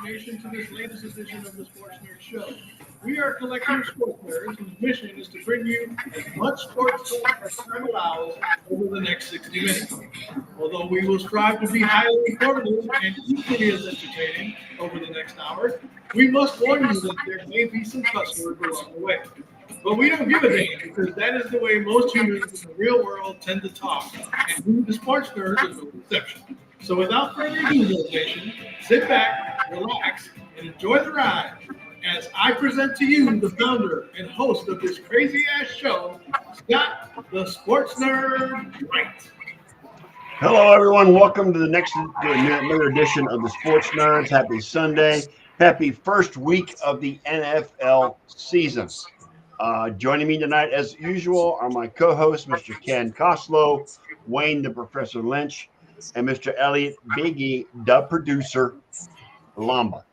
Nation, to this latest edition of the Sports Nerd Show. We are collective sports nerds whose mission is to bring you as much sports talk as time allows over the next 60 minutes. Although we will strive to be highly informative and equally as entertaining over the next hour, we must warn you that there may be some cuss words along the way. But we don't give a damn because that is the way most humans in the real world tend to talk, and we, the sports nerds, is no exception. So without further ado, Nation, sit back, relax, and enjoy the ride as I present to you the founder and host of this crazy-ass show, Scott, the Sports Nerd Wright. Hello, everyone. Welcome to the next another edition of the Sports Nerds. Happy Sunday. Happy first week of the NFL season. Joining me tonight, as usual, are my co-hosts, Mr. Ken Koslow, Wayne the Professor Lynch, and Mr. Elliot Biggie, the producer, Lamba.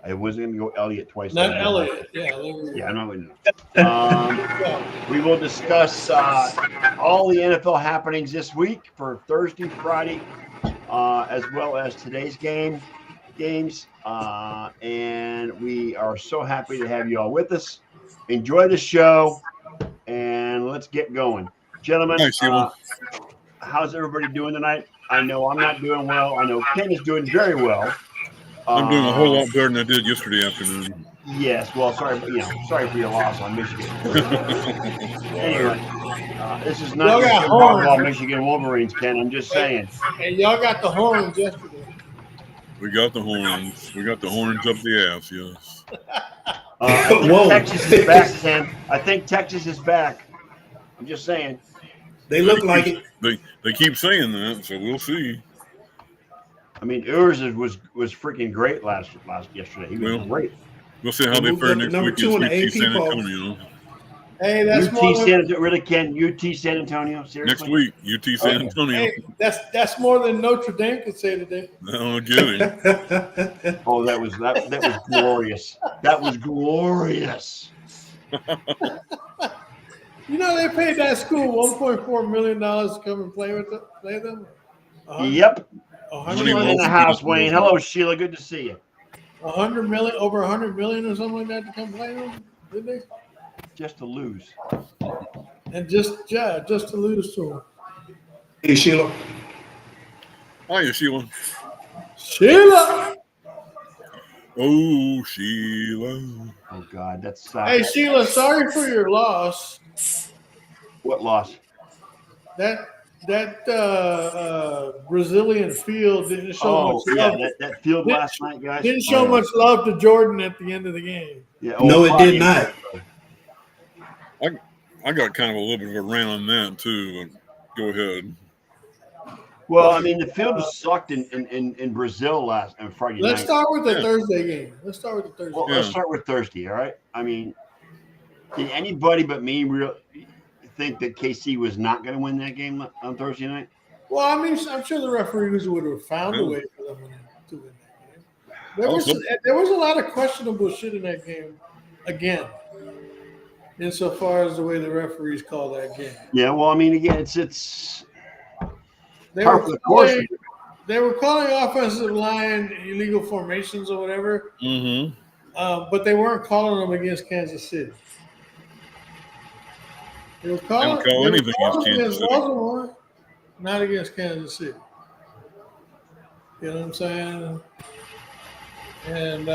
I was going to go Elliot twice. Not Elliot. Yeah, I know. We will discuss all the NFL happenings this week for Thursday, Friday, as well as today's games. And we are so happy to have you all with us. Enjoy the show, and let's get going. Gentlemen, how's everybody doing tonight? I know I'm not doing well. I know Ken is doing very well. I'm doing a whole lot better than I did yesterday afternoon. Yes, well, sorry for your loss on Michigan. Anyway, this is not Michigan Wolverines, Ken. I'm just saying. And y'all got the horns yesterday. We got the horns. We got the horns up the ass, yes. Texas is back, Ken. I think Texas is back. I'm just saying. They look like it. They keep saying that, so we'll see. I mean, Urs was freaking great yesterday. He was great. We'll see how they fare next week against UT San Antonio. Hey, that's really, Ken? UT San Antonio? Seriously? Next week, UT San Antonio. Hey, that's more than Notre Dame could say today. No kidding. Oh, that was glorious. That was glorious. You know they paid that school $1.4 million to come and play them. Yep. Sheila in the house, Wayne. Hello, Sheila. Good to see you. $100 million, over $100 million or something like that to come play them, didn't they? Just to lose. And just to lose to them. Hey, Sheila. Hiya, Sheila. Sheila. Oh, Sheila. Oh God, that's. Hey, Sheila. Sorry for your loss. What loss? That Brazilian field didn't show much love. That field last night, guys. Didn't show much love to Jordan at the end of the game. Yeah, no, it did not. I got kind of a little bit of a rant on that too. Go ahead. Well, I mean, the field sucked in Brazil last Friday night. Let's start with the Thursday game. Let's start with the Thursday. Well, let's start with Thursday, all right? I mean, did anybody but me think that KC was not going to win that game on Thursday night? Well, I mean, I'm sure the referees would have found a way for them to win that game. There was a lot of questionable shit in that game, again, insofar as the way the referees call that game. Yeah, well, I mean, again, it's they were calling offensive line illegal formations or whatever, but they weren't calling them against Kansas City. They were calling anything against Kansas City. Baltimore, not against Kansas City. You know what I'm saying? And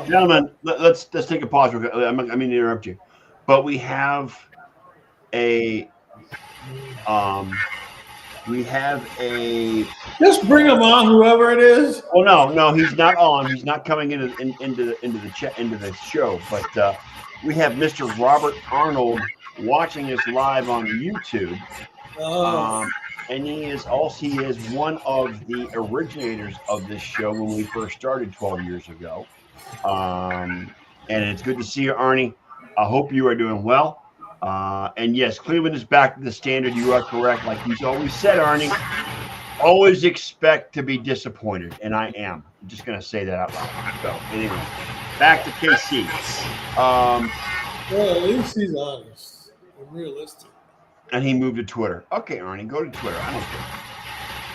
gentlemen, let's take a pause. I mean to interrupt you, but we have a just bring him on, whoever it is. Well, no, he's not on. He's not coming into the show. But we have Mr. Robert Arnold watching us live on YouTube. And he is one of the originators of this show when we first started 12 years ago. And it's good to see you, Arnie. I hope you are doing well. And yes, Cleveland is back to the standard. You are correct. Like he's always said, Arnie, always expect to be disappointed. And I am. I'm just going to say that out loud. So anyway, back to KC. Well, at least he's honest and realistic. And he moved to Twitter. Okay, Arnie, go to Twitter. I don't care.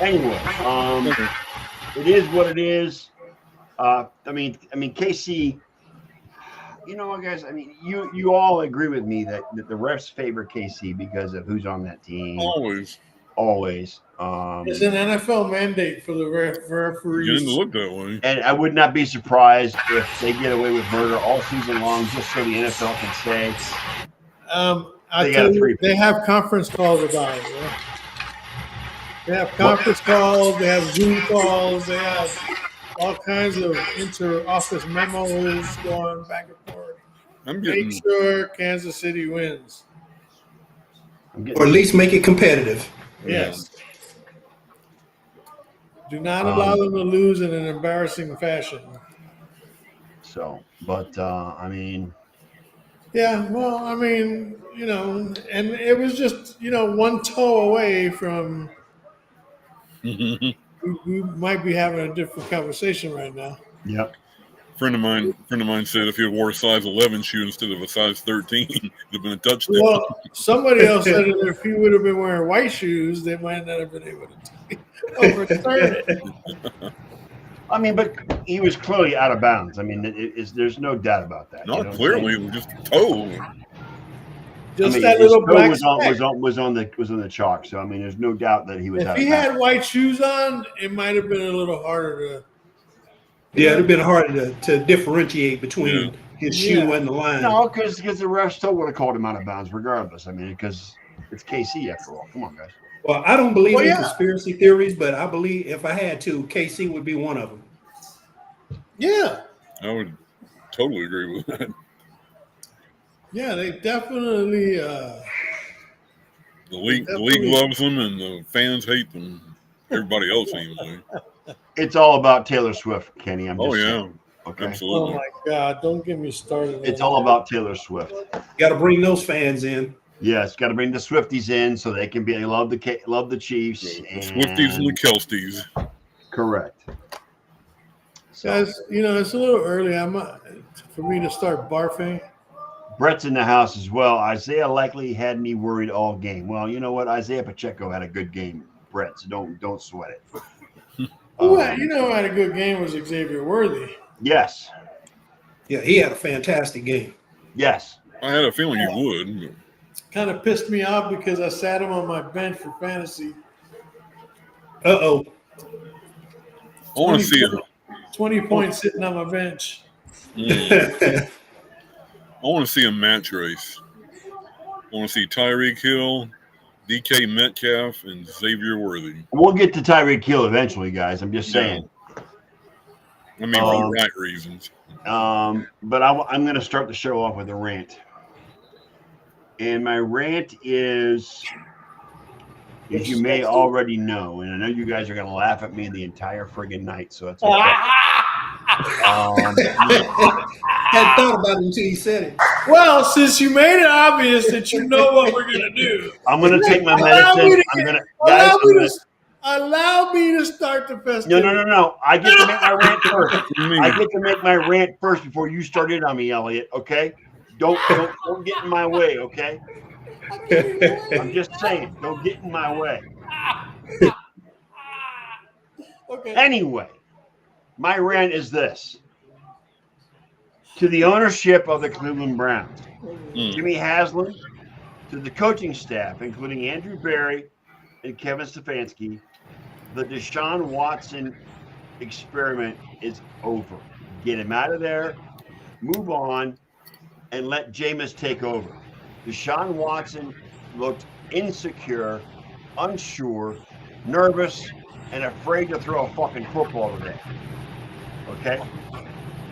Anyway, it is what it is. I mean, KC. You know what, guys? I mean, you all agree with me that the refs favor KC because of who's on that team. Always. Always. It's an NFL mandate for the You referees. didn't look that way. And I would not be surprised if they get away with murder all season long, just so the NFL can say I They got tell a you, three. they have conference calls about it. Yeah. They have conference calls. They have Zoom calls. They have all kinds of inter-office memos going back and forth. I'm Make getting sure Kansas City wins. I'm Or getting at least make it competitive. Yes. Do not allow them to lose in an embarrassing fashion. so, but I mean, Yeah, well, I mean, and it was just, one toe away from we might be having a different conversation right now. yep. friend of mine said if he had wore a size 11 shoe instead of a size 13, it'd have been a touchdown. Well, somebody else said that if he would have been wearing white shoes, they might not have been able to overturn it. I mean, but he was clearly out of bounds. I mean, there's no doubt about that. Not you know what I'm clearly, saying? just toe. Just I mean, that his little toe black was speck. on the chalk. So I mean, there's no doubt that he was If out he of bounds. had white shoes on, it might have been a little harder to. Yeah, it'd have been harder to differentiate between his shoe Yeah. and the line. No, because the refs still would have called him out of bounds regardless. I mean, because it's KC after all. Come on, guys. Well, I don't believe Well, in yeah. conspiracy theories, but I believe if I had to, KC would be one of them. Yeah, I would totally agree with that. yeah, they definitely. The league Definitely. loves them, and the fans hate them. Everybody else seems like. It's all about Taylor Swift, Kenny. I'm just Oh yeah, saying. Okay. Oh absolutely. my God! Don't get me started. It's on all that. about Taylor Swift. Got to bring those fans in. Yes, got to bring the Swifties in so they can be. They love the Chiefs. The And Swifties and the Kelsties. correct. So Guys, it's a little early. For me to start barfing. Brett's in the house as well. Isaiah likely had me worried all game. Well, you know what? Isaiah Pacheco had a good game, Brett. So don't sweat it. Who had a good game was Xavier Worthy. Yes. Yeah, he had a fantastic game. Yes. I had a feeling you would. Kind of pissed me off because I sat him on my bench for fantasy. Uh-oh. I want to see it. 20 points sitting on my bench. I want to see a match race. I want to see Tyreek Hill, DK Metcalf, and Xavier Worthy. We'll get to Tyreek Hill eventually, guys. I'm just saying. I mean, for the right reasons. But I'm going to start the show off with a rant. And my rant is, as you may already know, and I know you guys are going to laugh at me the entire friggin' night, so it's okay. Hadn't thought about it until you said it. Well, since you made it obvious that you know what we're going to do, I'm going to take my Allow me medicine. to I'm going to, allow guys, me to, allow me to start the festival. no. I get to make my rant first. Me. I get to make my rant first before you started on me, Elliot. Okay? Don't get in my way. Okay? I'm just saying, don't get in my way. Okay. Anyway, my rant is this: to the ownership of the Cleveland Browns, Jimmy Haslam, to the coaching staff, including Andrew Berry and Kevin Stefanski, the Deshaun Watson experiment is over. Get him out of there, move on, and let Jameis take over. Deshaun Watson looked insecure, unsure, nervous, and afraid to throw a fucking football today. Okay?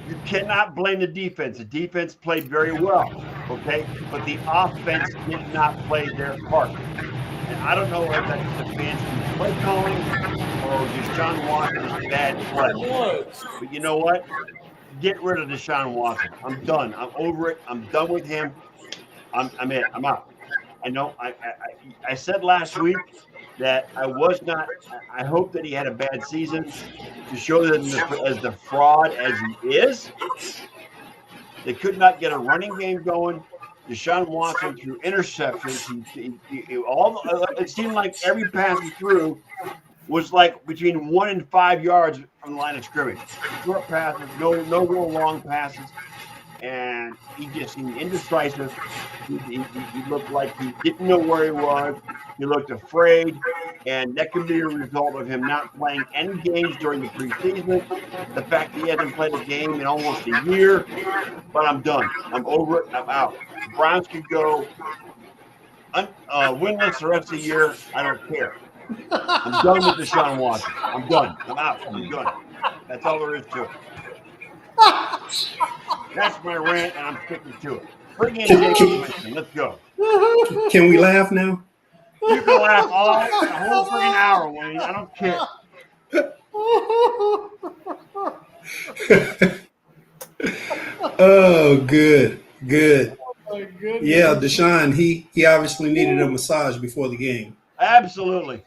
You cannot blame the defense. The defense played very well, okay? But the offense did not play their part. And I don't know if that's the fancy play calling or Deshaun Watson's bad play. But you know what? Get rid of Deshaun Watson. I'm done. I'm over it. I'm done with him. I'm in. I'm out. I know. I said last week that I was not. I hope that he had a bad season to show them as the fraud as he is. They could not get a running game going. Deshaun Watson threw interceptions. It seemed like every pass he threw was like between 1 and 5 yards from the line of scrimmage. Short passes, no real long passes. And he just seemed indecisive. He looked like he didn't know where he was. He looked afraid. And that could be a result of him not playing any games during the preseason. The fact that he hasn't played a game in almost a year. But I'm done. I'm over it. I'm out. The Browns could go winless the rest of the year. I don't care. I'm done with Deshaun Watson. I'm done. I'm out. I'm done. That's all there is to it. That's my rant, and I'm sticking to it. Bring in Jacob Winston. Let's go. Can we laugh now? You can laugh all the whole freaking hour, Wayne. I don't care. Oh, good. Oh, my goodness. Yeah, Deshaun, he obviously needed a massage before the game. Absolutely.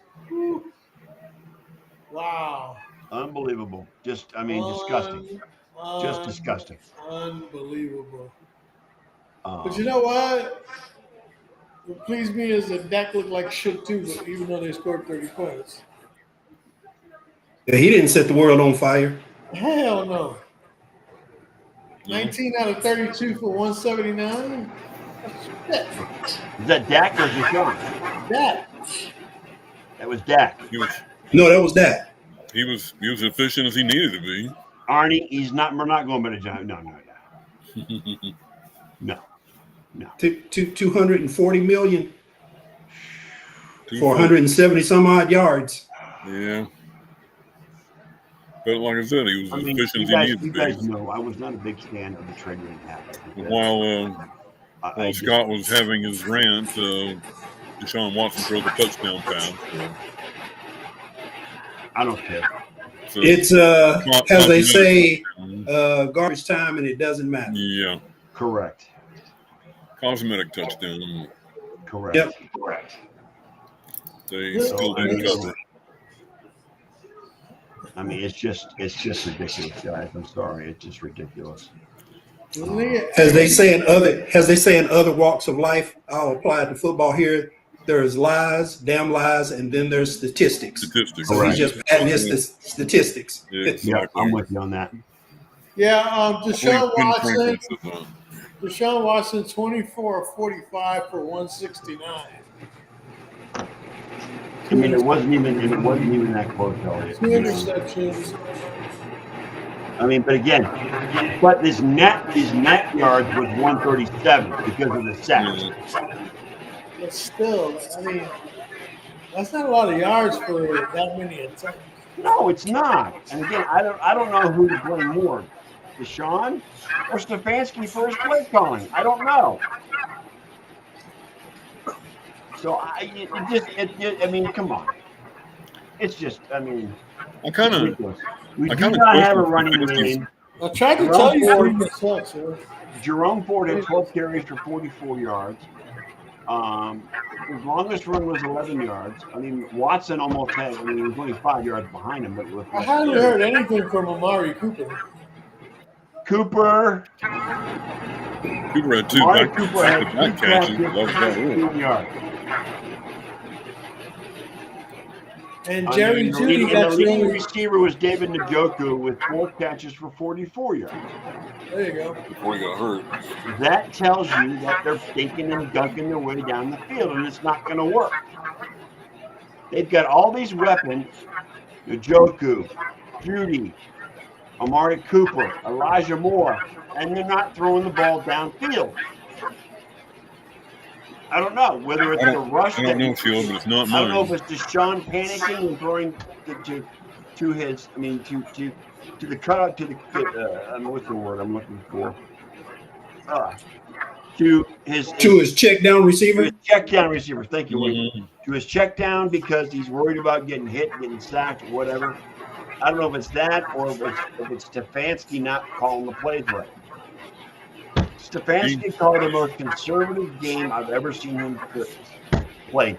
Wow. Unbelievable. Disgusting. Just disgusting. Unbelievable. But you know what? What pleased me is that Dak looked like shit too, but even though they scored 30 points. Yeah, he didn't set the world on fire. Hell no. 19 out of 32 for 179. Shit. Is that Dak or Deshaun? Dak. That was Dak. No, that was that. He was efficient as he needed to be. Arnie, we're not going better John. No. 240 million for 170 some odd yards. Yeah. But like I said, he was efficient as he needed to You be. guys know I was not a big fan of the trade when it happened. While Scott was having his rant, Deshaun Watson throws a touchdown pass. I don't care. So, It's as they say, garbage time, and it doesn't matter. Yeah. Correct. Cosmetic touchdown. Correct. Yep. Correct. They still didn't cover. I mean, it's just ridiculous, guys. I'm sorry, it's just ridiculous. As they say in other walks of life, I'll apply it to football here. There's lies, damn lies, and then there's statistics. So he's just adding his statistics. Yeah, exactly. Yeah, I'm with you on that. Yeah, Deshaun Watson, 24 of 45 for 169. I mean, it wasn't even that close, Elliot. 2 interceptions. I mean, but again, his net yards was 137 because of the sacks. But still, I mean, that's not a lot of yards for that many attempts. No, it's not. And again, I don't know who to blame more, Deshaun or Stefanski for his play calling. I don't know. So I mean, come on. It's just, I mean, I kind of. We do not have a running game. I tried to tell you this sucks, sir. Jerome Ford had 12 carries for 44 yards. His longest run was 11 yards. I mean, Watson almost had. I mean, he was only 5 yards behind him, but with I haven't heard anything from Amari Cooper. Cooper had two back-to-back catches. Yards. And Jerry Jeudy, the leading receiver was David Njoku with 4 catches for 44 yards. There you go. Before he got hurt. That tells you that they're thinking and dunking their way down the field, and it's not going to work. They've got all these weapons: Njoku, Jeudy, Amari Cooper, Elijah Moore, and they're not throwing the ball downfield. I don't know whether it's a rush. I don't know, Phil, but it's not mine. I don't know if it's Deshaun panicking and throwing to his. I mean, to the cutout to the. What's the word I'm looking for? To his check down receiver. To his check down receiver. Thank you. Mm-hmm. To his check down because he's worried about getting hit, getting sacked, or whatever. I don't know if it's that or if it's Stefanski not calling the plays right. Stefanski called the most conservative game I've ever seen him play.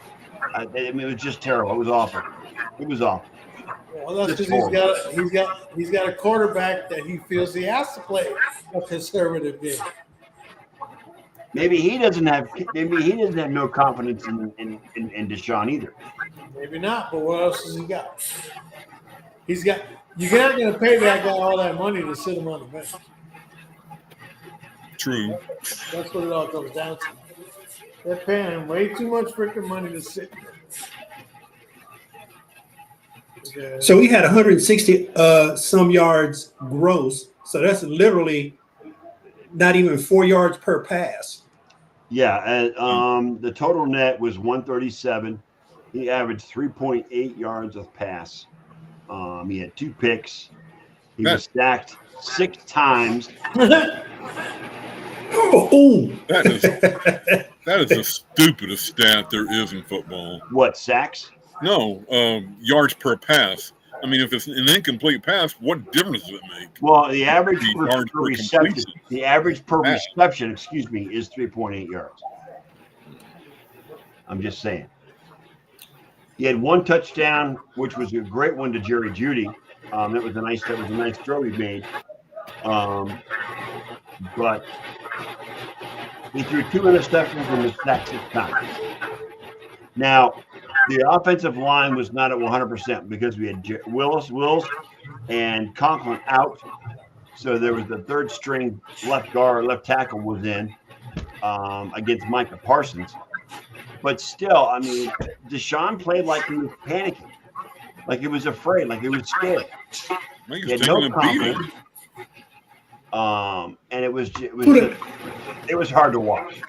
I mean, it was just terrible. It was awful. It was awful. Well, that's because he's got a quarterback that he feels he has to play a conservative game. Maybe he doesn't have no confidence in Deshaun either. Maybe not, but what else has he got? You're not going to pay that guy all that money to sit him on the bench. True. That's what it all comes down to. They're paying him way too much freaking money to sit there. Okay. So he had 160 some yards gross. So that's literally not even 4 yards per pass. Yeah, and the total net was 137. He averaged 3.8 yards of pass. He had 2 picks. He was sacked 6 times. Oh. That is the stupidest stat there is in football. What, sacks? No, yards per pass. I mean, if it's an incomplete pass, what difference does it make? Well, the average The per yards per reception, completion. the average per reception, is 3.8 yards. I'm just saying. He had 1 touchdown, which was a great one to Jerry Jeudy. That was a nice throw he made. But he threw 2 interceptions and was sacked 6 times. Now, the offensive line was not at 100% because we had Wills and Conklin out. So there was the 3rd string left tackle was in against Micah Parsons. But still, I mean, Deshaun played like he was panicking, like he was afraid, like he was scared. He had no confidence. And it was hard to watch.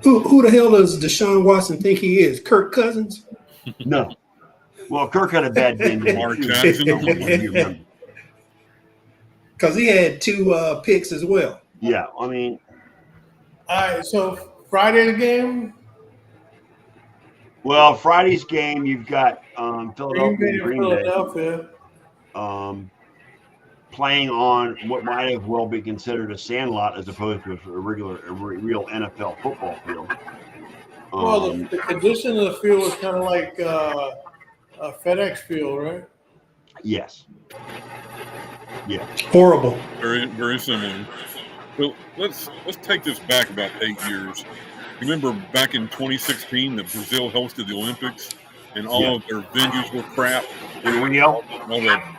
Who the hell does Deshaun Watson think he is? Kirk Cousins? No. Well, Kirk had a bad game. Because he had 2 picks as well. Yeah, I mean. All right, so Friday's game. Well, Friday's game, you've got Philadelphia. Playing on what might as well be considered a sandlot as opposed to a real NFL football field. Well, the condition of the field was kind of like a FedEx field, right? Yes. Yeah. Horrible. Very, very similar. Well, let's take this back about 8 years. Remember back in 2016 that Brazil hosted the Olympics and all of their venues were crap. In Rio?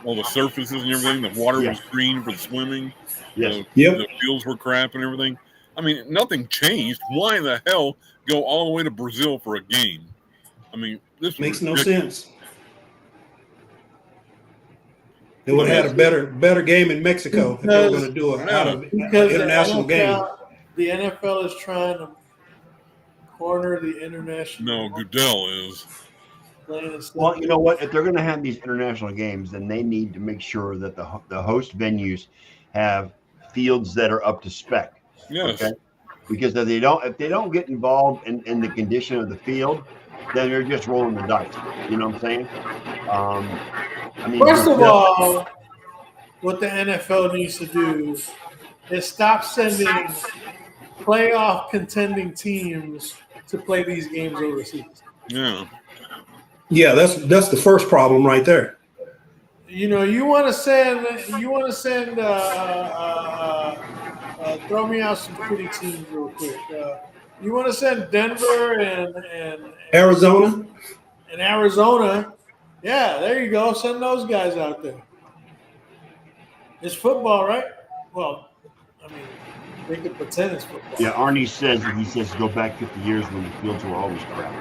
All the surfaces and everything. The water was green for the swimming. Yes. The fields were crap and everything. I mean, nothing changed. Why in the hell go all the way to Brazil for a game? I mean, this makes no sense. They would have had a better game in Mexico if they were going to do an international game. The NFL is trying to corner the international. No, Goodell is. Well, you know what? If they're going to have these international games, then they need to make sure that the host venues have fields that are up to spec. Yes. Okay? Because if they don't get involved in the condition of the field, then they're just rolling the dice. You know what I'm saying? I mean, first of all, what the NFL needs to do is stop sending playoff contending teams to play these games overseas. Yeah. Yeah, that's the first problem right there. You know, you want to send throw me out some pretty teams real quick. You want to send Denver and Arizona? And Arizona. Yeah, there you go. Send those guys out there. It's football, right? Well, I mean, they could pretend it's football. Yeah, Arnie says go back 50 years when the fields were always crap.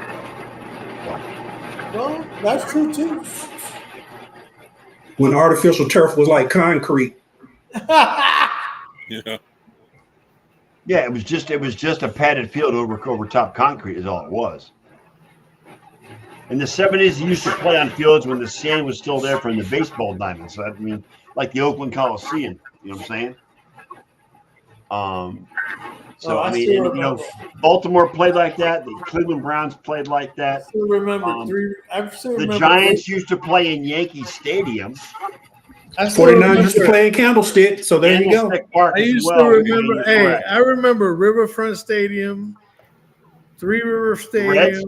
Well, that's true too. When artificial turf was like concrete. Yeah. Yeah, it was just a padded field over top concrete is all it was. In the 70s, they used to play on fields when the sand was still there from the baseball diamonds. So I mean, like the Oakland Coliseum. You know what I'm saying? I mean, and, you know, Baltimore played like that. The Cleveland Browns played like that. I still remember the Giants used to play in Yankee Stadium. 49 used to play in Candlestick, so there you go. I used to remember. Hey, I remember Riverfront Stadium, Three River Stadium. Reds.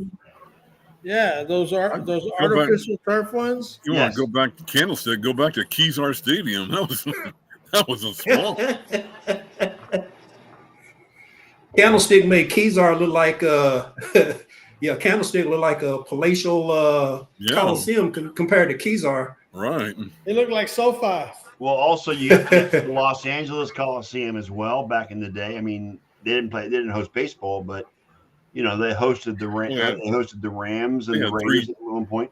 Yeah, those artificial turf ones. You want to go back to Candlestick? Go back to Kezar Stadium. That was a swamp. Candlestick made Kezar look like yeah, Candlestick look like a palatial Coliseum compared to Kezar. Right. It looked like SoFi. Well, also you got the Los Angeles Coliseum as well. Back in the day, I mean, they didn't host baseball, but you know they hosted the they hosted the Rams and the Raiders at one point.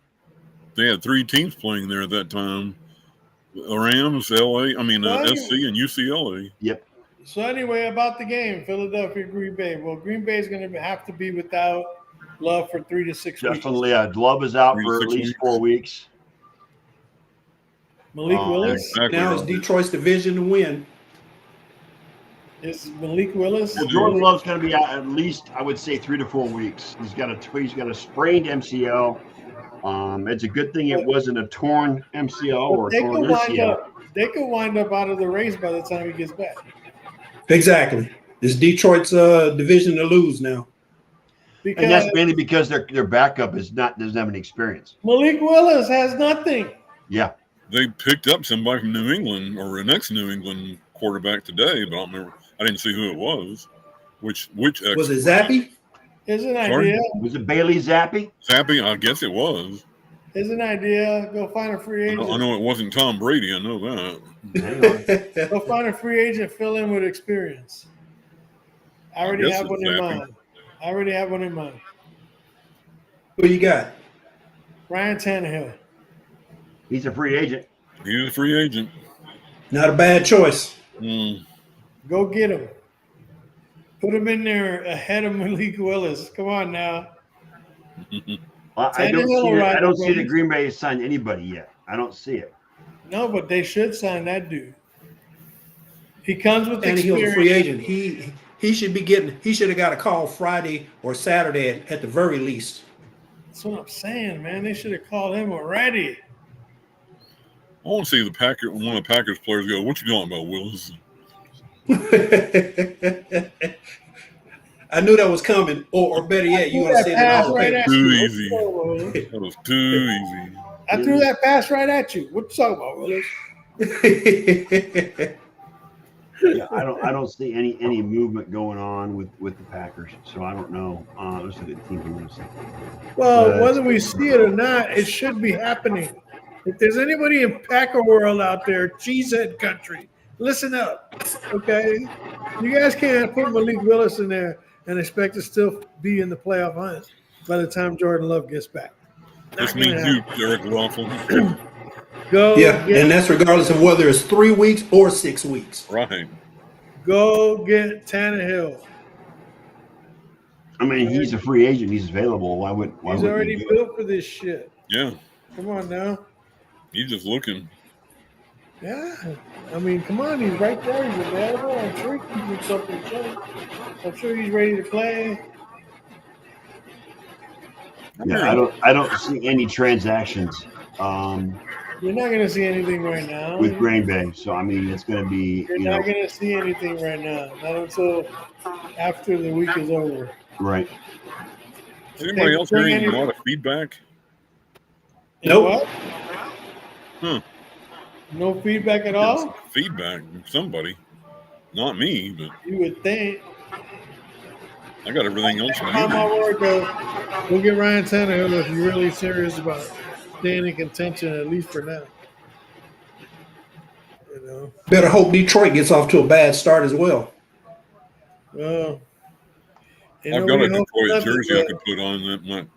They had 3 teams playing there at that time: the Rams, LA, SC, and UCLA. Yep. So anyway, about the game, Philadelphia, Green Bay. Well, Green Bay is going to have to be without Love for 3 to 6 weeks. Justin Leah, Love is out for at least 4 weeks. Malik Willis. Exactly now it's Detroit's division to win. Is Malik Willis? Well, Jordan Love's going to be out at least, I would say, 3 to 4 weeks. He's got a sprained MCL. It's a good thing it wasn't a torn MCL or a torn ACL. They could wind up out of the race by the time he gets back. Exactly. It's Detroit's division to lose now. Because And that's mainly because their backup doesn't have any experience. Malik Willis has nothing. Yeah. They picked up somebody from New England or an ex-New England quarterback today, but I don't remember. I didn't see who it was. Which ex was it Zappy? Here's an Sorry? idea. Was it Bailey Zappi? Zappy? I guess it was. Here's an idea. Go find a free agent. I know it wasn't Tom Brady. I know that. Go find a free agent. Fill in with experience. I already guess have one in mind. Who you got? Ryan Tannehill. He's a free agent. He's a free agent. Not a bad choice. Go get him. Put him in there ahead of Malik Willis. Come on now. I don't see the Green Bay has signed anybody yet. I don't see it. No, but they should sign that dude. He comes with Tannehill's experience. a free agent. He should be getting. He should have got a call Friday or Saturday at the very least. That's what I'm saying, man. They should have called him already. I want to see one of the Packers players go, "What you talking about, Willis?" I knew that was coming, or better yet, you want to say that right Too easy. That was too easy. I threw that pass right at you. What you talking about, Willis? Yeah, I don't see any movement going on with the Packers, so I don't know. This is a good team to win. Well, whether we see it or not, it should be happening. If there's anybody in Packer world out there, cheesehead country, listen up, okay? You guys can't put Malik Willis in there and expect to still be in the playoff hunt by the time Jordan Love gets back. This means you, Derek Ruffle. And that's regardless of whether it's 3 weeks or 6 weeks. Right. Go get Tannehill. I mean, he's a free agent. He's available. Why would He's already built for this shit. Yeah. Come on now. He's just looking. Yeah. I mean, come on. He's right there. He's available. I'm sure he can do something. I'm sure he's ready to play. Yeah, I don't see any transactions You're not going to see anything right now. with Green Bay. So I mean, it's going to be. You're not going to see anything right now. Not until after the week is over. Right. Is anybody else hearing a lot of feedback? Nope. What? No feedback at all? Feedback from somebody. Not me, but You would think. I got everything else On muted. my word, though, go get Ryan Tannehill if you're really serious about staying in contention, at least for now. You know? Better hope Detroit gets off to a bad start as well. Well, I've got a Detroit jersey I could put on that might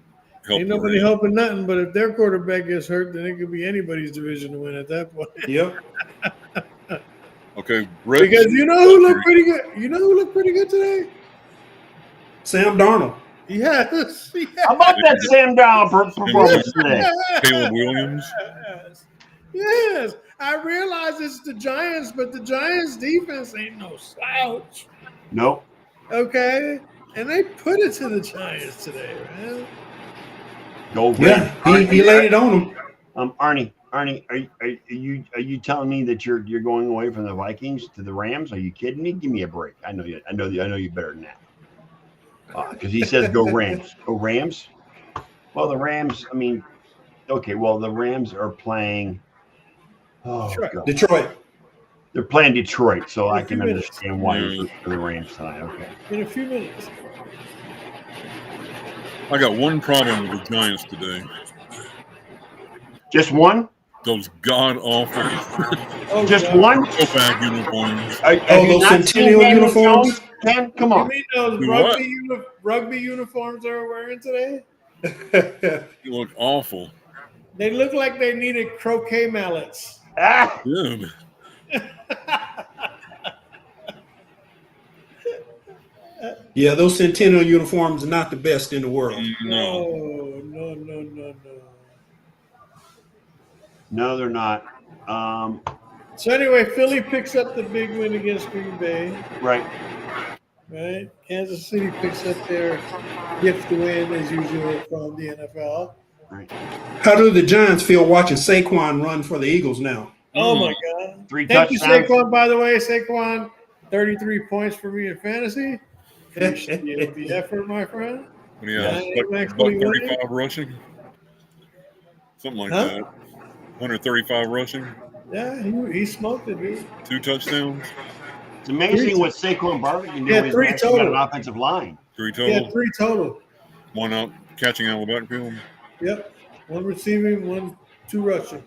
help. Ain't nobody helping nothing, but if their quarterback gets hurt, then it could be anybody's division to win at that point. Yep. Okay, Because you know who looked pretty good? You know who looked pretty good today? Sam Darnold. Yes. How about that Sam Darnold performance today? Caleb Williams. Yes. I realize it's the Giants, but the Giants defense ain't no slouch. Nope. Okay? And they put it to the Giants today, man. Go Yeah, he laid it on him. Arnie, are you telling me that you're going away from the Vikings to the Rams? Are you kidding me? Give me a break. I know you better than that. Because he says go Rams. Go Rams? Well, the Rams, I mean, okay, well, the Rams are playing God. Detroit. They're playing Detroit, so I In a few can minutes. understand why you're rooting for the Rams tonight. Okay. In a few minutes. I got one problem with the Giants today. Just one? Those god awful Just one? throwback uniforms. Those Centennial uniforms? Ken, come You on. mean those What? rugby uniforms they're wearing today? They look awful. They look like they needed croquet mallets. Ah, Yeah. Yeah, those Centennial uniforms are not the best in the world. No. No. no, they're not. So anyway, Philly picks up the big win against Green Bay. Right. Right? Kansas City picks up their gift win as usual from the NFL. Right. How do the Giants feel watching Saquon run for the Eagles now? Oh my God. 3 Thank you, touchdowns. Saquon, by the way. Saquon, 33 points for me in fantasy. Appreciate the effort, my friend. Yeah. Yeah, Buck 35 rushing. Something like Huh? that. 135 rushing. Yeah, he smoked it, dude. 2 touchdowns. It's amazing what Saquon Barkley can do. Yeah, when he's 3 actually got total. an offensive line. 3 Yeah, total. 3 total. One out catching out of the backfield. Yep. 1 receiving, 2 rushing.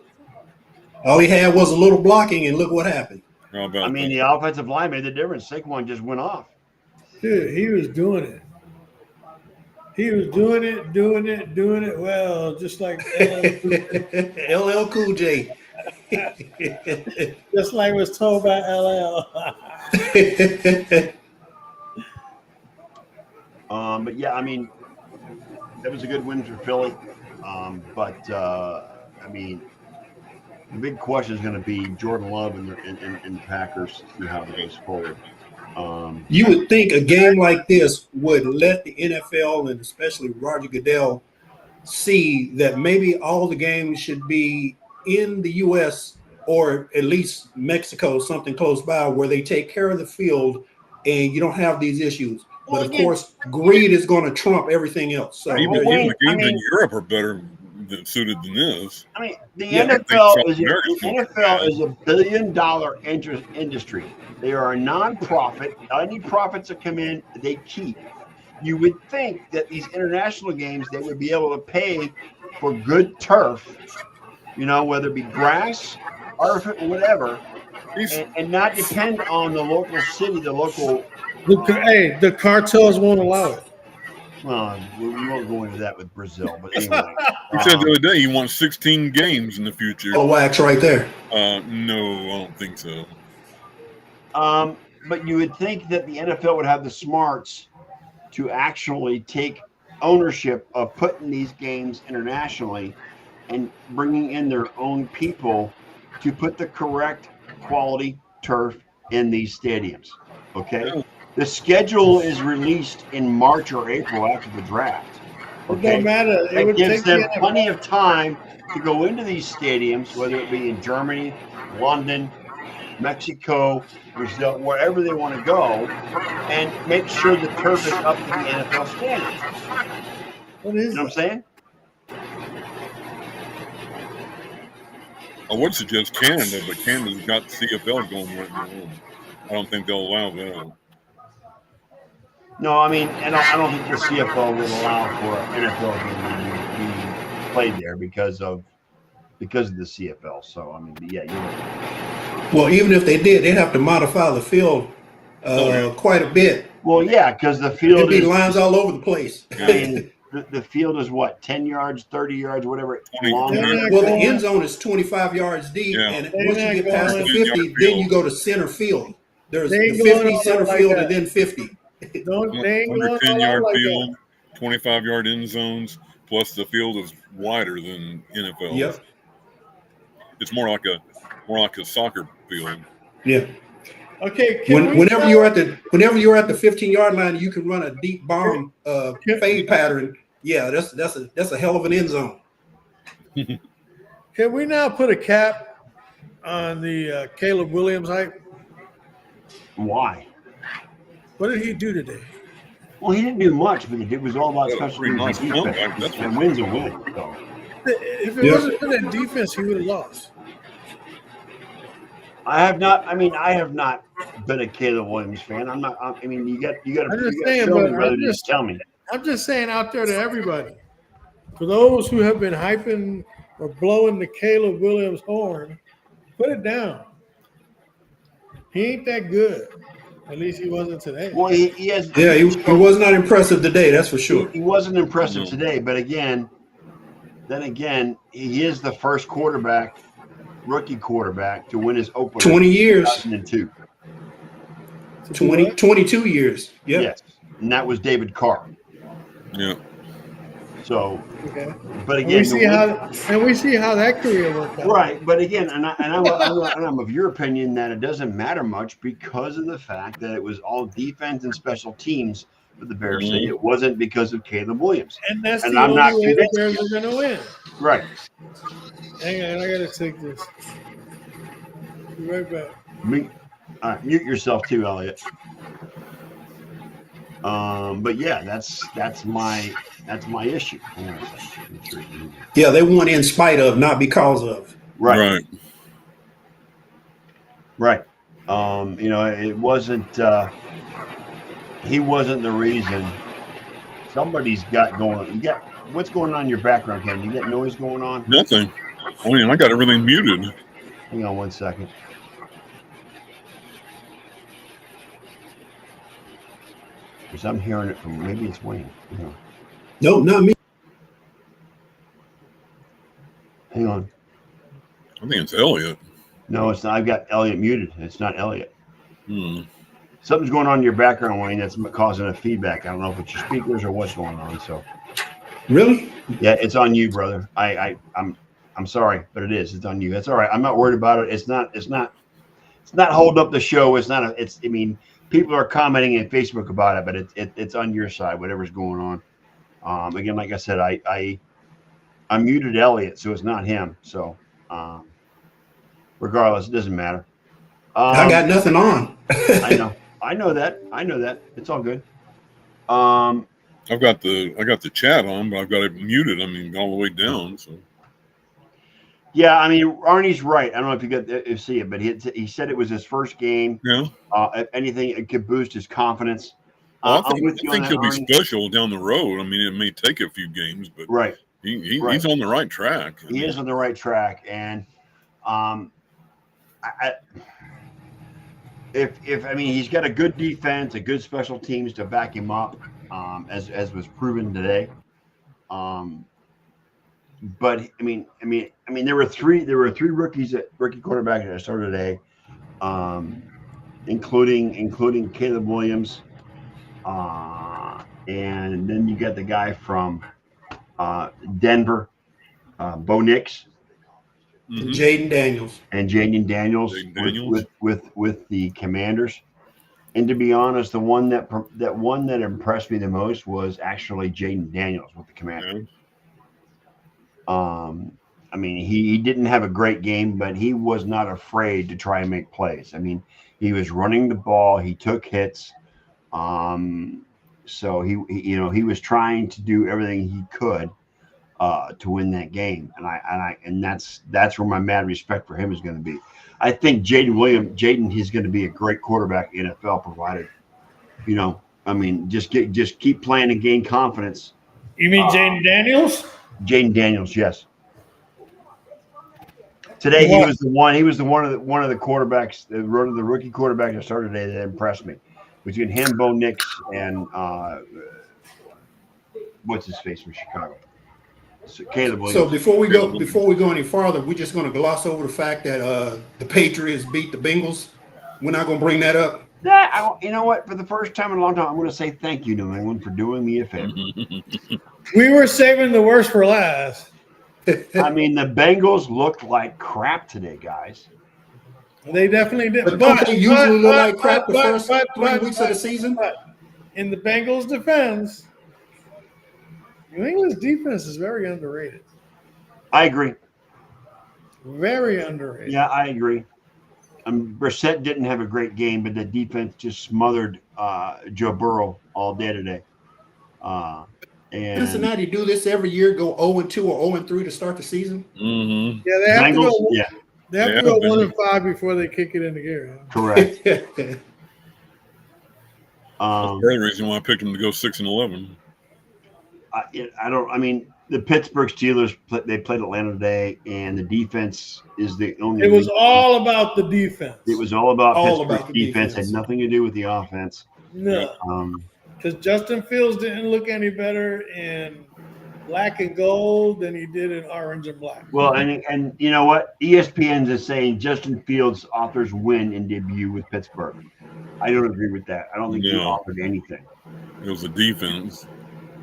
All he had was a little blocking, and look what happened. How about I mean, that? the offensive line made the difference. Saquon just went off. Dude, he was doing it. He was doing it well, just like LL Cool J. just like was told by LL. But yeah, I mean, that was a good win for Philly. I mean, the big question is going to be Jordan Love and the Packers, see how it goes forward. You would think a game like this would let the NFL and especially Roger Goodell see that maybe all the games should be in the U.S. or at least Mexico, something close by, where they take care of the field and you don't have these issues. But of course, greed is going to trump everything else. So Even Well, the games I in mean- Europe are better suited than this. I mean, the Yeah, NFL I is think South a $1 billion industry. They are a non-profit. Any profits that come in, they keep. You would think that these international games, they would be able to pay for good turf, whether it be grass, turf, whatever, and not depend on the local city, the local. The cartels won't allow it. Well, we won't go into that with Brazil, but anyway. He said the other day he wants 16 games in the future. oh, wax right there. No, I don't think so. But you would think that the NFL would have the smarts to actually take ownership of putting these games internationally and bringing in their own people to put the correct quality turf in these stadiums. Okay. Yeah. The schedule is released in March or April after the draft. It Okay. don't matter. It It would gives take them the NFL. plenty of time to go into these stadiums, whether it be in Germany, London, Mexico, Brazil, wherever they want to go, and make sure the turf is up to the NFL standards. What is You know what I'm that? saying? I would suggest Canada, but Canada's got CFL going right now. I don't think they'll allow that. No, I mean, and I don't think the CFL will allow for an NFL game to be played there because of the CFL. So I mean, yeah, you're right. Well, even if they did, they'd have to modify the field quite a bit. Well, yeah, because the There'd field be is. lines all over the place. I mean, the field is what, 10 yards, 30 yards, whatever. 20. Long. Yeah. Well, the end zone is 25 yards deep, Yeah. and They're once you not get past the going- 50, then you go to center field. There's They ain't the going 50 all center like field, that. and then 50. They ain't going Under all 10-yard out like field, that. 25-yard end zones, plus the field is wider than NFL. Yep. It's more like a soccer field. Yeah. Okay. Can we Whenever start- you're at the 15-yard line, you can run a deep bomb fade pattern. Yeah, that's a hell of an end zone. Can we now put a cap on the Caleb Williams hype? Why? What did he do today? Well, he didn't do much, but it was all about special pretty teams and nice defense. comeback, that's And what- wins a win. So. If it Yeah. wasn't for that defense, he would have lost. I have not. I mean, I have not been a Caleb Williams fan. I'm not. I mean, you got to. I'm just You saying, show but me rather than just tell me. I'm just saying out there to everybody, for those who have been hyping or blowing the Caleb Williams horn, put it down. He ain't that good. At least he wasn't today. Well, he has. Yeah, he was not impressive today. That's for sure. He wasn't impressive today, but then again, he is the first rookie quarterback to win his opener. 20 years. 2002. 22 years. Yep. Yes, and that was David Carr. Yeah. So, okay. But again, we see how that career worked out. Right, but again, and I'm of your opinion that it doesn't matter much because of the fact that it was all defense and special teams for the Bears. Mm-hmm. It wasn't because of Caleb Williams, and that's the only way the Bears are going to win. Right. Hang on, I got to take this. Be right back. Mute yourself too, Elliot. But yeah, that's my issue. Yeah, they won in spite of, not because of. Right. It wasn't. He wasn't the reason. Somebody's got going. You got what's going on in your background, Ken? You got noise going on? Nothing. I mean, I got everything muted. Hang on 1 second. Because I'm hearing it from maybe it's Wayne. No, not me. Hang on. I think it's Elliot. No, it's not. I've got Elliot muted. It's not Elliot. Something's going on in your background, Wayne, that's causing a feedback. I don't know if it's your speakers or what's going on. So, really? Yeah, it's on you, brother. I'm sorry, but it is. It's on you. That's all right. I'm not worried about it. It's not holding up the show. I mean, people are commenting in Facebook about it, but it's on your side, whatever's going on. Again, like I said, I muted Elliot, so it's not him. So, regardless, it doesn't matter. I got nothing on. I know that. It's all good. I've got the chat on, but I've got it muted. I mean, all the way down. So. Yeah, I mean, Arnie's right. I don't know if you see it, but he said it was his first game. Yeah. If anything, it could boost his confidence. I think he'll be special down the road. I mean, it may take a few games, but he's on the right track. He is on the right track, and he's got a good defense, a good special teams to back him up, as was proven today. But I mean, there were three rookie quarterbacks that started today, including Caleb Williams, and then you got the guy from Denver, Bo Nix, Jaden Daniels, with the Commanders. And to be honest, the one that impressed me the most was actually Jaden Daniels with the Commanders. I mean, he didn't have a great game, but he was not afraid to try and make plays. I mean, he was running the ball. He took hits. So he was trying to do everything he could to win that game. And that's where my mad respect for him is going to be. I think Jaden is going to be a great quarterback in NFL, provided, just keep playing and gain confidence. You mean Jaden Daniels? Jaden Daniels, yes. Today he was one of the quarterbacks, the rookie quarterback that started today that impressed me. Between him, Bo Nix, and what's his face from Chicago? So Caleb Williams. So before we go any farther, we're just going to gloss over the fact that the Patriots beat the Bengals. We're not going to bring that up. You know what? For the first time in a long time, I'm going to say thank you, New England, for doing me a favor. We were saving the worst for last. I mean, the Bengals looked like crap today, guys. They definitely did. But they usually look like crap the first 3 weeks of the season. But in the Bengals' defense, New England's defense is very underrated. I agree. Very underrated. Yeah, I agree. Brissett didn't have a great game, but the defense just smothered Joe Burrow all day today. And Cincinnati do this every year, go 0-2 or 0-3 to start the season. Mm-hmm. Yeah, they have Bengals, to go. yeah. They have to go 1-5 before they kick it into gear. Correct. That's the reason why I picked them to go 6-11. I mean, the Pittsburgh Steelers they played Atlanta today, and the defense is the only. It was all about the defense. It was all about Pittsburgh's the defense. Had nothing to do with the offense. No, because Justin Fields didn't look any better in black and gold than he did in orange and black. Well, and you know what? ESPN is saying Justin Fields authors win in debut with Pittsburgh. I don't agree with that. I don't think he authored anything. It was the defense.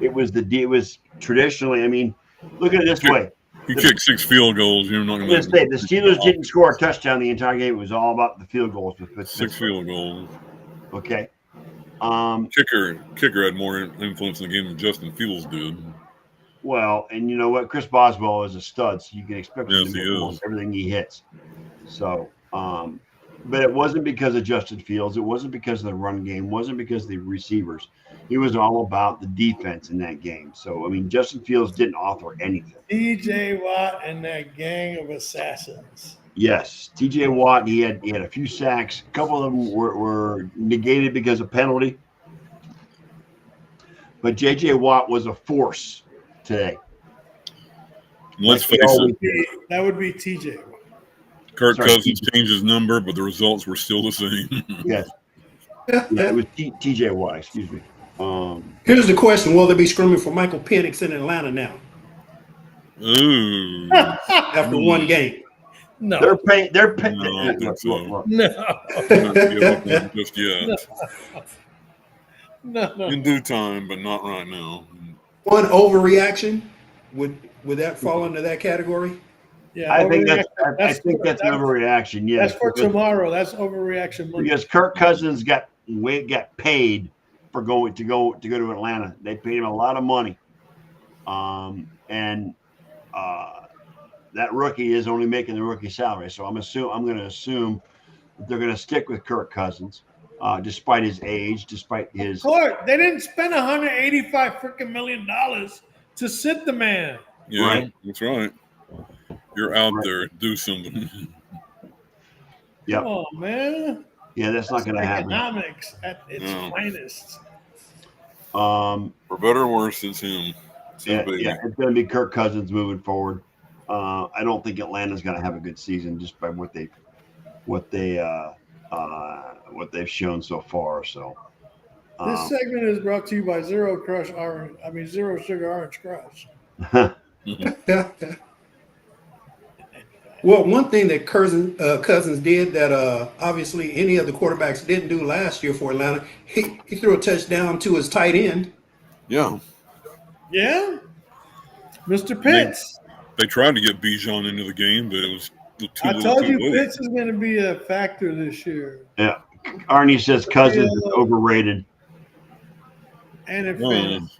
It was traditionally. I mean, look at it this way: you kicked 6 field goals. You're not going to say the Steelers didn't score a touchdown the entire game. It was all about the field goals with Pittsburgh. 6 field goals. Okay. Kicker had more influence in the game than Justin Fields did. Well, and you know what? Chris Boswell is a stud, so you can expect him to make almost everything he hits. So, but it wasn't because of Justin Fields. It wasn't because of the run game. It wasn't because of the receivers. It was all about the defense in that game. So, I mean, Justin Fields didn't author anything. T.J. Watt and that gang of assassins. Yes, T.J. Watt. He had a few sacks. A couple of them were negated because of penalty. But J.J. Watt was a force today. Let's face it. That would be T.J. Watt. Kirk Cousins changed his number, but the results were still the same. Yes. Yeah, it was T.J. Watt. Excuse me. Here's the question: will they be screaming for Michael Penix in Atlanta now? Ooh. After one game. No. They're paying. No, I don't think so. No. Just yet. No. In due time, but not right now. One overreaction would that fall into that category? Yeah, I think that's an overreaction. Yes, that's for tomorrow. That's overreaction Monday. Because Kirk Cousins got paid for going to Atlanta. They paid him a lot of money, and that rookie is only making the rookie salary. So I'm going to assume that they're going to stick with Kirk Cousins, despite his age, despite his. Of course, they didn't spend $185 million to sit the man. Yeah, right. That's right. You're out there, do something. Yeah. Come on, man. Yeah, that's not going to happen. Economics at its finest. For better or worse, it's him. Yeah, it's going to be Kirk Cousins moving forward. I don't think Atlanta's going to have a good season just by what they've shown so far. So this segment is brought to you by Zero Sugar Orange Crush. Well, one thing that Cousins did that obviously any of the quarterbacks didn't do last year for Atlanta, he threw a touchdown to his tight end. Yeah. Yeah? Mr. Pitts. They tried to get Bijan into the game, but it was too I told you late. Pitts is going to be a factor this year. Yeah. Arnie says Cousins is overrated. And in fairness.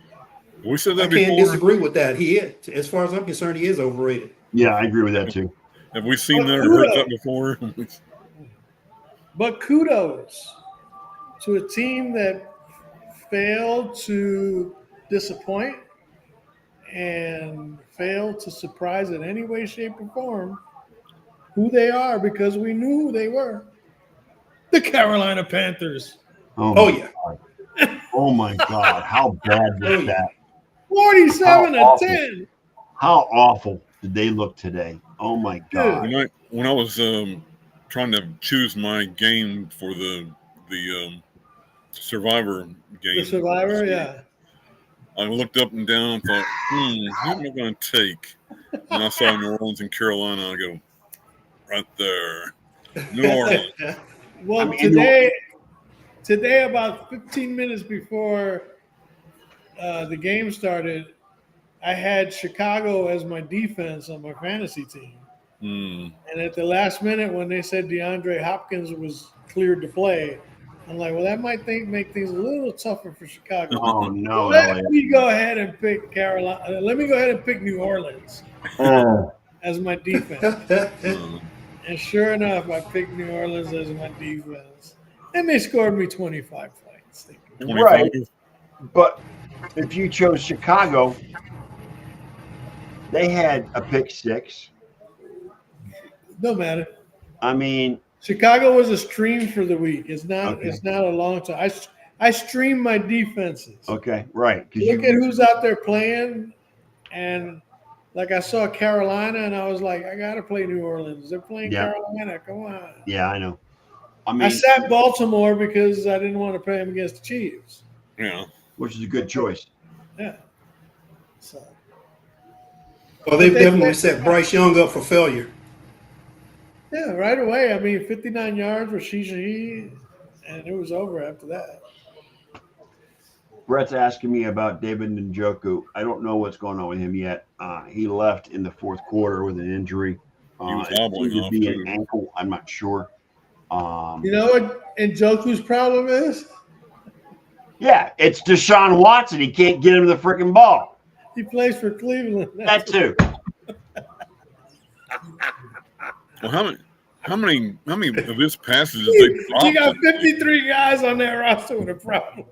We said that I before. can't disagree with that. He is, as far as I'm concerned, he is overrated. Yeah, I agree with that too. Have we seen that or heard that before? But kudos to a team that failed to disappoint and failed to surprise in any way, shape, or form who they are, because we knew who they were. The Carolina Panthers. Oh yeah. Oh my God. How bad was that? 47-10. How awful did they look today? Oh my God. When I was trying to choose my game for the Survivor game. The Survivor, yeah. I looked up and down and thought, who am I going to take? And I saw New Orleans and Carolina. I go, right there. New Orleans. Well, today, about 15 minutes before the game started, I had Chicago as my defense on my fantasy team. And at the last minute, when they said DeAndre Hopkins was cleared to play, I'm like, well, that might make things a little tougher for Chicago. Oh, no. Let me go ahead and pick Carolina. Let me go ahead and pick New Orleans as my defense. And sure enough, I picked New Orleans as my defense. And they scored me 25 points. Right. But if you chose Chicago, they had a pick six. No matter. I mean, Chicago was a stream for the week. It's not. Okay. It's not a long time. I stream my defenses. okay, right. 'Cause Look at who's out there playing, and like I saw Carolina, and I was like, I gotta play New Orleans. They're playing Yeah. Carolina. Come on. Yeah, I know. I I mean, sat Baltimore because I didn't want to play them against the Chiefs. Yeah. which is a good choice. Yeah. So Well, they've definitely set Bryce Young up for failure. yeah, right away. I mean, 59 yards for Shaheed, and it was over after that. Brett's asking me about David Njoku. I don't know what's going on with him yet. He left in the fourth quarter with an injury. was It hobbling seems to off, be too. an ankle. I'm not sure. You know what Njoku's problem is? Yeah, it's Deshaun Watson. He can't get him the freaking ball. He plays for Cleveland. That too. Well, how many of his passes did they drop? You got 53 guys on that roster with a problem.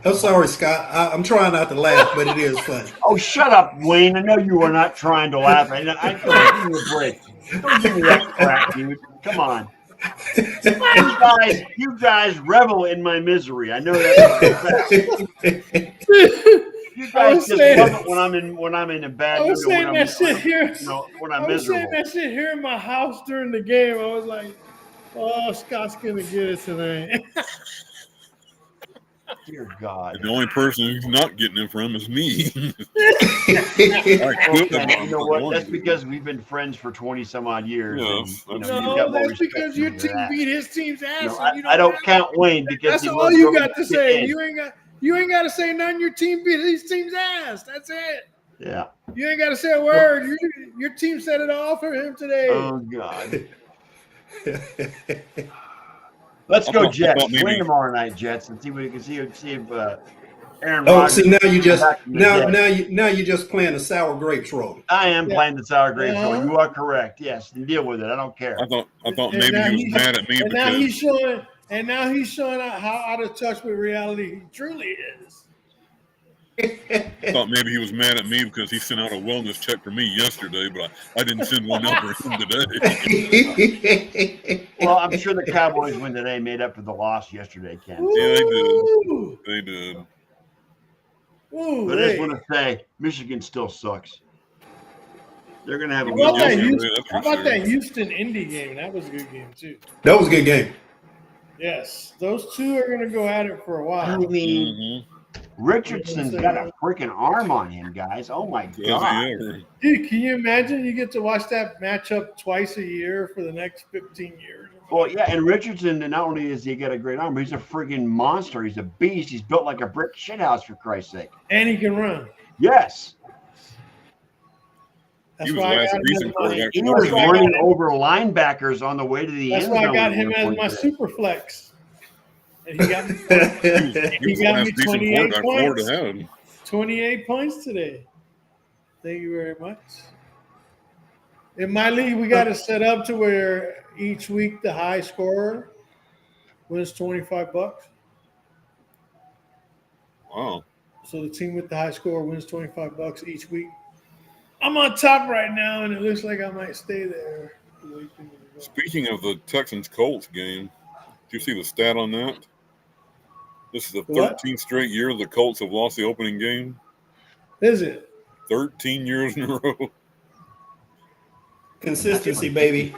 I'm sorry, Scott. I'm trying not to laugh, but it is funny. Oh, shut up, Wayne. I know you were not trying to laugh. I give me a break. Don't give me that crap, dude. Come on. You guys revel in my misery. I know that. You guys just love it when I'm in a bad I mood. was saying that shit here. When I'm I was saying miserable. that shit here in my house during the game. I was like, "Oh, Scott's gonna get it tonight." Dear God. The only person who's not getting it from is me. Okay, you know what? That's because we've been friends for 20 some odd years. Yes, and, that's you've No, got more that's respect because for your me team than that. beat his team's ass. No, and you I don't have count to. Wayne because That's he all loves you Roman got to say. Pickens. You ain't got to say nothing. Your team beat his team's ass. That's it. Yeah. You ain't got to say a word. Your team set it all for him today. Oh God. Let's go I thought Jets. maybe- Win tomorrow night, Jets, and see what you can see if Aaron Oh, Rodgers. see now you just back from the dead. now you're just playing the sour grapes role. I am Yeah. playing the sour grapes role. Uh-huh. You are correct. Yes, and deal with it. I don't care. I thought And maybe now he was mad at me And now because he's showing out how out of touch with reality he truly is. I thought maybe he was mad at me because he sent out a wellness check for me yesterday, but I didn't send one out for him today. Well, I'm sure the Cowboys win today made up for the loss yesterday, Ken. Yeah, they did. Ooh. They did. Ooh, But I just hey. want to say, Michigan still sucks. They're going to have a How about that Yeah, Houston, that's for how about sure. that Houston Indy game? That was a good game too. That was a good game. Yes, those two are going to go at it for a I while. mean, Mhm. Richardson's got a freaking arm on him, guys. Oh my Does he God. ever? Dude, can you imagine? You get to watch that matchup twice a year for the next 15 years. Well, yeah, and Richardson, not only does he got a great arm, but he's a freaking monster. He's a beast. He's built like a brick shithouse, for Christ's sake. And he can run. Yes. That's He was why I last got him decent as my, quarterback. He That's was why I running got him. over linebackers on the way to the That's end why I zone got at him one as point my today. super flex. And he got me, He was the got last me decent 28 quarterback Florida points. had. 28 points today. Thank you very much. In my league, we got it set up to where each week the high scorer wins $25. Wow. So the team with the high score wins $25 each week. I'm on top right now, and it looks like I might stay there. Speaking of the Texans Colts game, did you see the stat on that? This is the What? 13th straight year the Colts have lost the opening game. Is it? 13 years in a row. Consistency, baby.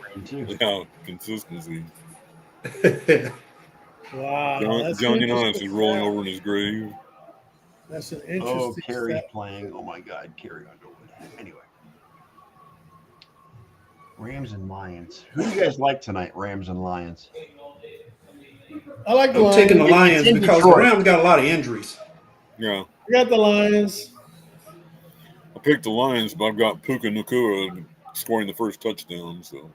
Yeah, consistency. Wow. John that's Johnny an Unitas is interesting rolling stat. over in his grave. That's an Oh, interesting Carrie's stat. playing. Oh my God, Carrie Underwood. Anyway, Rams and Lions. Who do you guys like tonight? Rams and Lions. I like the I'm Lions. taking the Lions It's in because the Detroit. Rams got a lot of injuries. Yeah. I got the Lions. I picked the Lions, but I've got Puka Nacua scoring the first touchdown. So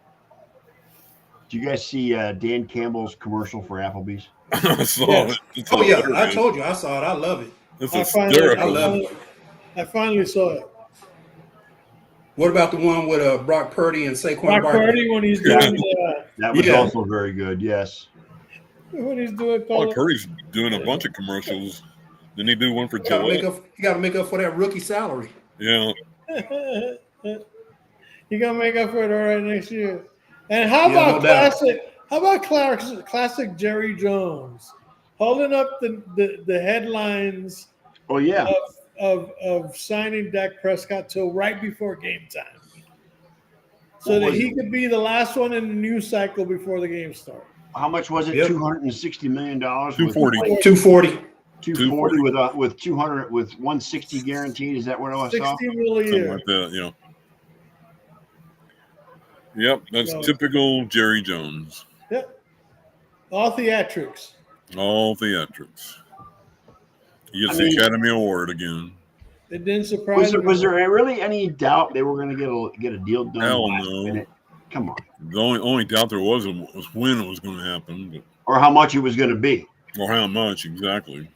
Do you guys see Dan Campbell's commercial for Applebee's? I saw Yes. it. It's Oh yeah, I hilarious. told you I saw it. I love it. It's I hysterical. finally saw it. What about the one with Brock Purdy and Saquon Brock Barkley? Purdy when he's doing That was Yeah. also very good. Yes. when he's doing Brock Purdy's doing a bunch of commercials Then they do one for You got Gillette. to make up for that rookie salary. Yeah. You gotta make up for it all right next year. And how Yeah, about no doubt. classic? How about classic Jerry Jones holding up the headlines Oh yeah. of signing Dak Prescott till right before game time, so that he could be the last one in the news cycle before the game starts. How much was it? Yep. $260 million. 240. 240. 240 with 200 with 160 guaranteed. Is that what I saw? 60 million a Something year. like that, yeah. Yep, that's No. typical Jerry Jones. Yep. All theatrics. All theatrics. He gets I mean- the Academy Award again. It didn't surprise me. Was there really any doubt they were going to get a deal done? Hell last no. minute? Come on. The only doubt there was when it was going to happen, Or how much it was going to be. or how much exactly.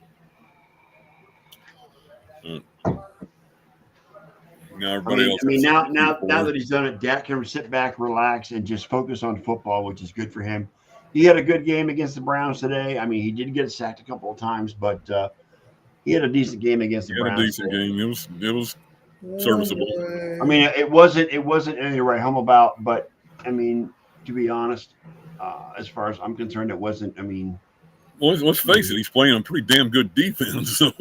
Now I everybody mean, else. now that he's done it, Dak can sit back, relax, and just focus on football, which is good for him. He had a good game against the Browns today. I mean, he did get sacked a couple of times, but he had a decent game against the He had a Browns. decent game. It was serviceable. I mean, it wasn't anything to write home about, but I mean, to be honest, as far as I'm concerned, it wasn't. I mean, well, let's face it, he's playing a pretty damn good defense. So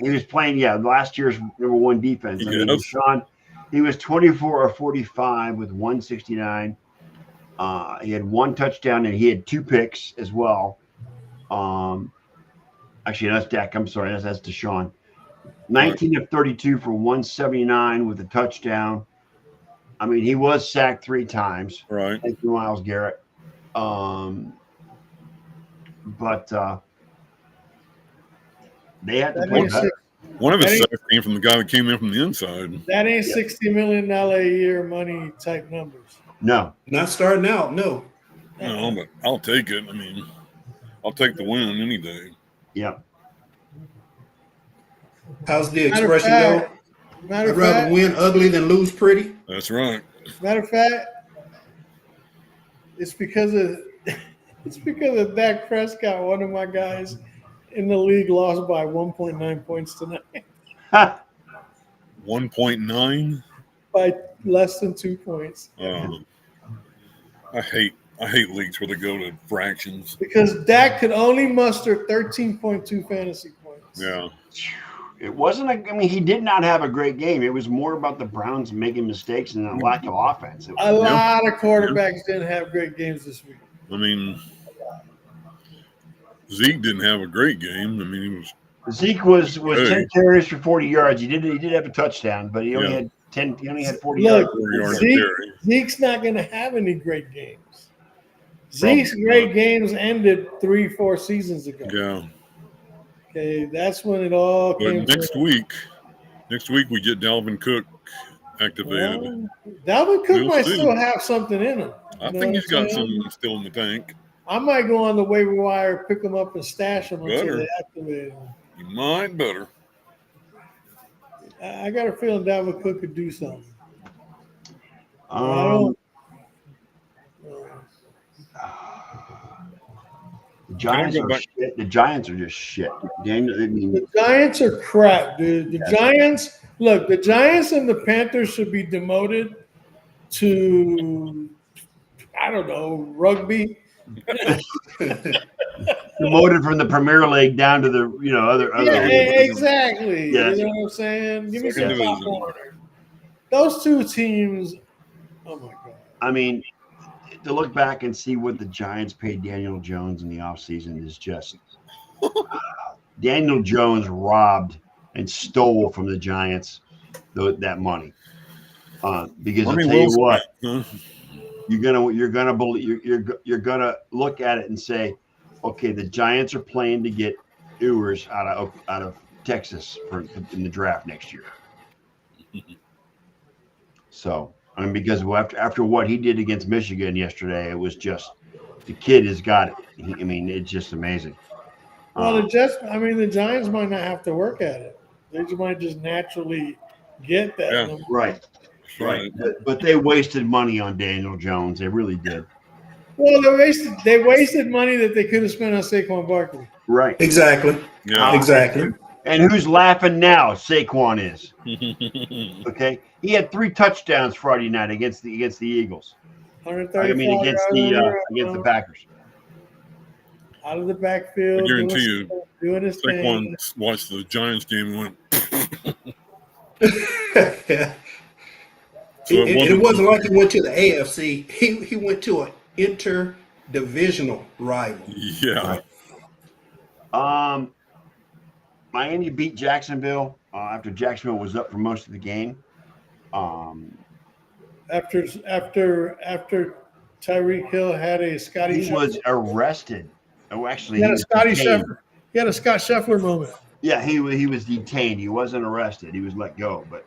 he was playing, last year's #1 defense. I mean, Yes. Sean, he was 24 of 45 with 169. He had one touchdown and he had 2 picks as well. Actually, that's Dak. I'm sorry, that's Deshaun. 19 of 32 for 179 with a touchdown. I mean, he was sacked 3 times. right. Thank you, Myles Garrett. But they had to That play ain't, better. One of his That sacks came from the guy that came in from the inside. that ain't $60 million a year money type numbers. No. Not starting out, no. No, but I'll take it. I mean, I'll take the win any day. Yeah. How's the Matter of expression go? fact- Matter I'd of rather fact, win ugly than lose pretty. That's right. It's because of Dak Prescott. One of my guys in the league lost by 1.9 points tonight, 1.9. by less than 2 points, I hate leagues where they go to fractions. because Dak could only muster 13.2 fantasy points. Yeah. It wasn't I mean, he did not have a great game. It was more about the Browns making mistakes and a lack of offense. It A was, lot of quarterbacks didn't have great games this week. I mean, Zeke didn't have a great game. I mean, he was Zeke was Hey. 10 carries for 40 yards. He did have a touchdown, but he only Yeah. had 10. He only had 40 Look, yards. 4 yards a Zeke- carry. Zeke's not going to have any great games. Zeke's great not. games ended 3-4 seasons ago. Yeah. Okay, that's when it all But came. next week we get Dalvin Cook activated. Well, Dalvin Cook We'll might see. still have something in him. I You know think he's what I'm got saying? some still in the tank. I might go on the waiver wire, pick him up, and stash him until Better. they activate him. You might better. I got a feeling Dalvin Cook could do something. The Giants go are back? shit. The Giants are just shit. Daniel, I mean, The Giants are crap, dude. The Giants, look, the Giants and the Panthers should be demoted to, I don't know, rugby. promoted from the Premier League down to the other. Yeah, exactly. Yes. You know what I'm saying? Give me some Second division. popcorn. Those two teams, oh my God. I mean, to look back and see what the Giants paid Daniel Jones in the offseason is just Daniel Jones robbed and stole from the Giants that money. Because I'll Money tell you well what, spent, huh? you're gonna believe you're gonna look at it and say, okay, the Giants are playing to get Ewers out of Texas in the draft next year. So I mean, because after what he did against Michigan yesterday, it was just the kid has got it. I mean, it's just amazing. Well, the Giants might not have to work at it. They might just naturally get that Yeah. number. Right. Right. But they wasted money on Daniel Jones. They really did. Well, they wasted money that they could have spent on Saquon Barkley. Right. Exactly. Yeah. Exactly. And who's laughing now? Saquon is. Okay, he had 3 touchdowns Friday night against the Eagles. Against the Packers. Out of the backfield. I guarantee you, Saquon watched the Giants game and went. It wasn't like he went to the AFC. He went to an interdivisional rival. Yeah. Miami beat Jacksonville after Jacksonville was up for most of the game. After Tyreek Hill had a Scotty. He was arrested. Oh, actually, he had a Scotty Scheffler. He had a Scott Scheffler moment. Yeah, he was detained. He wasn't arrested. He was let go, but.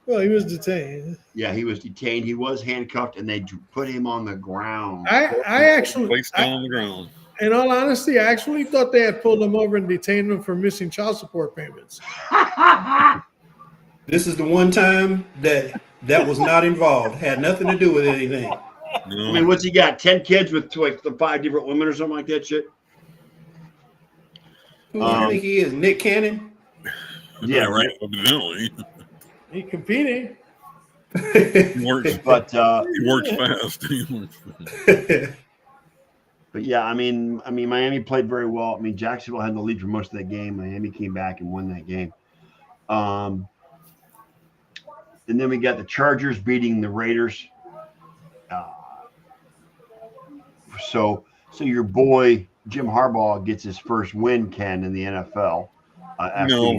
Well, he was detained. Yeah, he was detained. He was handcuffed, and they put him on the ground. I actually placed down on the ground. In all honesty, I actually thought they had pulled him over and detained him for missing child support payments. This is the one time that was not involved. Had nothing to do with anything. No. I mean, what's he got? 10 kids with like 5 different women or something like that shit? Who do you think he is? Nick Cannon? Yeah, right. Evidently. He competing. He works, but he works fast. But yeah, I mean, Miami played very well. I mean, Jacksonville had the lead for most of that game. Miami came back and won that game. And then we got the Chargers beating the Raiders. So your boy Jim Harbaugh gets his first win, Ken, in the NFL.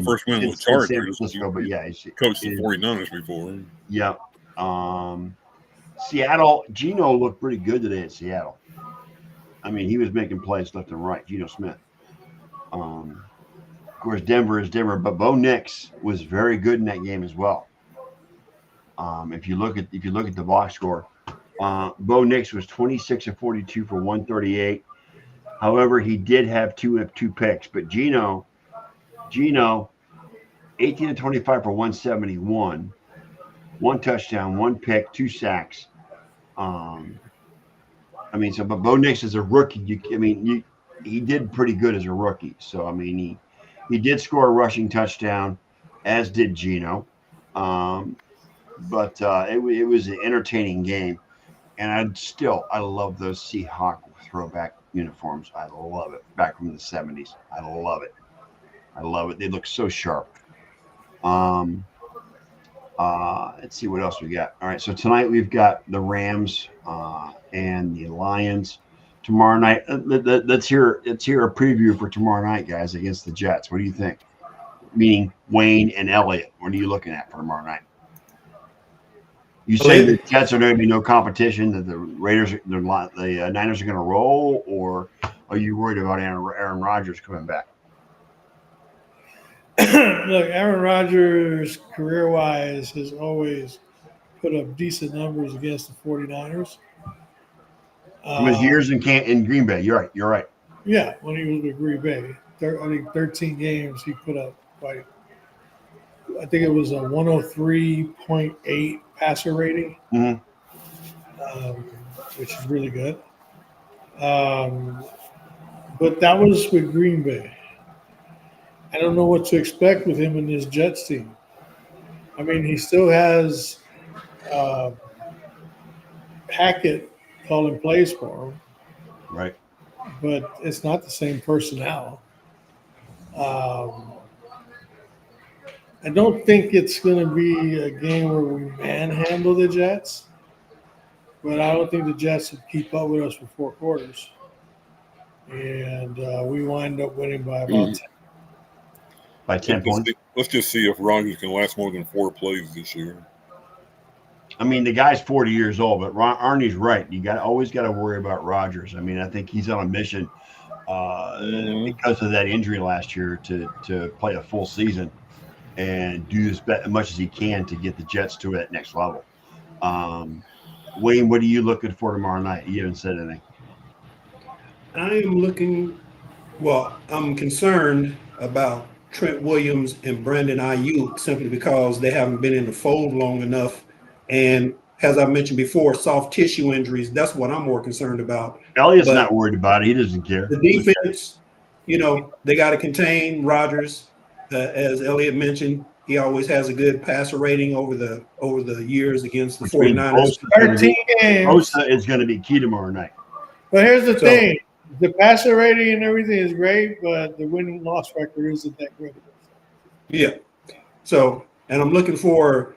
First win with Chargers. But yeah, he's coached the 49ers before. Yeah. Seattle, Geno looked pretty good today at Seattle. I mean, he was making plays left and right, Geno Smith. Of course, Denver is Denver, but Bo Nix was very good in that game as well. If you look at the box score, Bo Nix was 26 of 42 for 138. However, he did have two picks, but Geno, 18 of 25 for 171, 1 touchdown, 1 pick, 2 sacks. But Bo Nix is a rookie. He did pretty good as a rookie. So, I mean, he did score a rushing touchdown, as did Geno. But it was an entertaining game. And I love those Seahawk throwback uniforms. I love it. Back from the 70s. I love it. They look so sharp. Let's see what else we got. All right, so tonight we've got the Rams and the Lions. Tomorrow night, let's hear a preview for tomorrow night, guys, against the Jets. What do you think? Meaning Wayne and Elliott. What are you looking at for tomorrow night? You say the Jets are going to be no competition, that the Niners are going to roll, or are you worried about Aaron Rodgers coming back? Look, Aaron Rodgers, career-wise, has always put up decent numbers against the 49ers. From his years in Green Bay. You're right. Yeah, when he was with Green Bay. I think 13 games he put up quite – I think it was a 103.8 passer rating, which is really good. But that was with Green Bay. I don't know what to expect with him in this Jets team. I mean, he still has Hackett calling plays for him. Right. But it's not the same personnel. I don't think it's going to be a game where we manhandle the Jets, but I don't think the Jets would keep up with us for 4 quarters. And we wind up winning by about 10. By 10 points? Let's just see if Rodgers can last more than 4 plays this year. I mean, the guy's 40 years old, but Arnie's right. You always got to worry about Rodgers. I mean, I think he's on a mission because of that injury last year to play a full season and do as much as he can to get the Jets to that next level. Wayne, what are you looking for tomorrow night? You haven't said anything. I'm concerned about Trent Williams and Brandon Ayuk simply because they haven't been in the fold long enough. And as I mentioned before, soft tissue injuries, that's what I'm more concerned about. Elliott's not worried about it. He doesn't care. The defense, they got to contain Rodgers. as Elliot mentioned, he always has a good passer rating over the years against the Which means 49ers. 13 games. Bosa is going to be key tomorrow night. But here's the So- thing. The passer rating and everything is great, but the win-loss record isn't that great. Yeah. So, and I'm looking for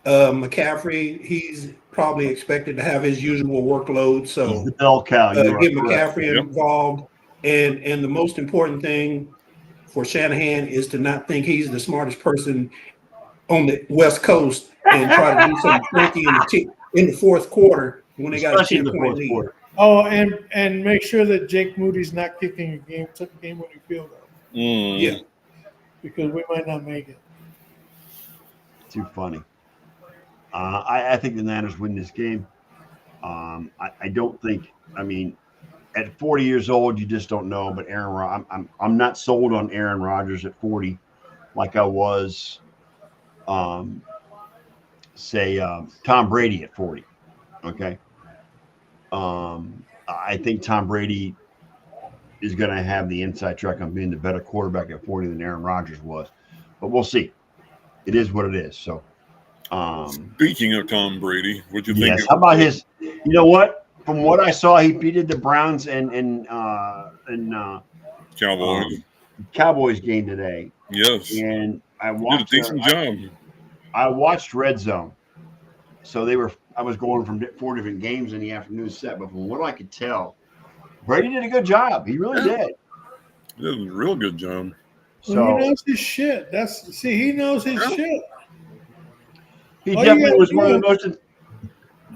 McCaffrey. He's probably expected to have his usual workload. He's So the bell cow. You are get correct. McCaffrey involved. And the most important thing for Shanahan is to not think he's the smartest person on the West Coast and try to do something funky in the fourth quarter when they got a Especially in the 10-point fourth lead. quarter. Oh, and make sure that Jake Moody's not kicking a game-winning field goal Yeah. because we might not make it. Too funny. I think the Niners win this game. I don't think. I mean, at 40 years old, you just don't know. But I'm not sold on Aaron Rodgers at 40, like I was, say, Tom Brady at 40. Okay. I think Tom Brady is going to have the inside track on being the better quarterback at 40 than Aaron Rodgers was, but we'll see. It is what it is. So, Speaking of Tom Brady, what'd you think? yes. How about his? You know what? From what I saw, he beat the Browns and Cowboys? Cowboys game today, Yes, and I did a watched. decent job. I watched Red Zone, so I was going from 4 different games in the afternoon set, but from what I could tell, Brady did a good job. He really did. He did a real good job. So Well, he knows his shit. He knows his shit. he all you definitely gotta was one of the do- most.